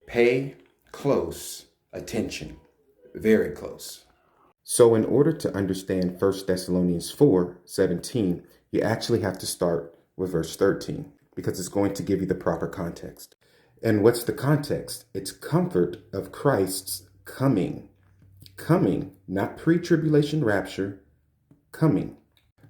Pay close attention, very close. So in order to understand 1 Thessalonians 4:17, you actually have to start with verse 13 because it's going to give you the proper context. And what's the context? It's comfort of Christ's coming. Coming, not pre-tribulation rapture, coming.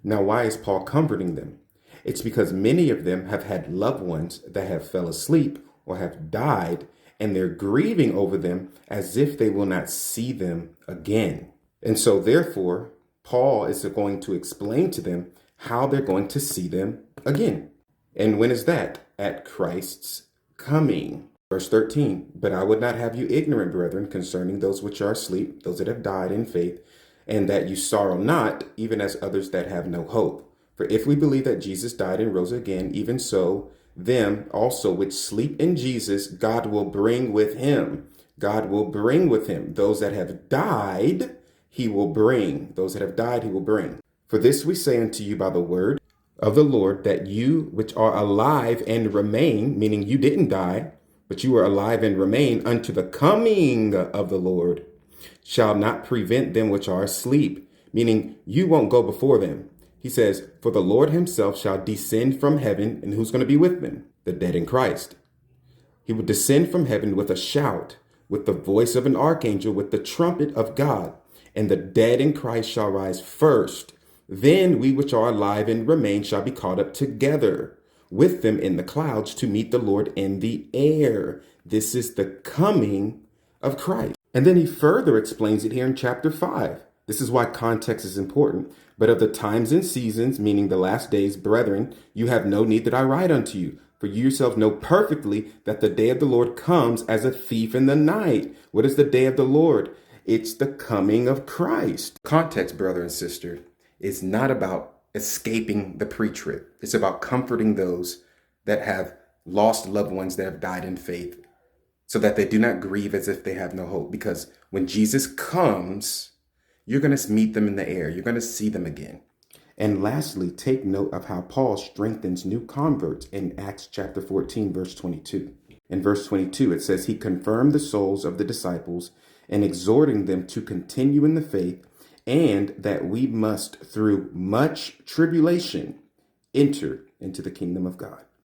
Now, why is Paul comforting them? It's because many of them have had loved ones that have fell asleep or have died, and they're grieving over them as if they will not see them again. And so therefore, Paul is going to explain to them how they're going to see them again. And when is that? At Christ's coming. Verse 13, but I would not have you ignorant, brethren, concerning those which are asleep, those that have died in faith, and that you sorrow not, even as others that have no hope. For if we believe that Jesus died and rose again, even so, them also which sleep in Jesus, God will bring with him. God will bring with him. Those that have died, he will bring. Those that have died, he will bring. For this we say unto you by the word of the Lord, that you which are alive and remain, meaning you didn't die, but you are alive and remain unto the coming of the Lord, shall not prevent them which are asleep, meaning you won't go before them. He says, for the Lord himself shall descend from heaven, and who's going to be with them? The dead in Christ. He will descend from heaven with a shout, with the voice of an archangel, with the trumpet of God, and the dead in Christ shall rise first. Then we which are alive and remain shall be caught up together with them in the clouds to meet the Lord in the air. This is the coming of Christ. And then he further explains it here in chapter 5. This is why context is important. But of the times and seasons, meaning the last days, brethren, you have no need that I write unto you. For you yourselves know perfectly that the day of the Lord comes as a thief in the night. What is the day of the Lord? It's the coming of Christ. Context, brother and sister, is not about escaping the pre-trib. It's about comforting those that have lost loved ones that have died in faith, so that they do not grieve as if they have no hope. Because when Jesus comes, you're going to meet them in the air. You're going to see them again. And lastly, take note of how Paul strengthens new converts in Acts chapter 14, verse 22. In verse 22, it says, he confirmed the souls of the disciples and exhorting them to continue in the faith, and that we must, through much tribulation, enter into the kingdom of God.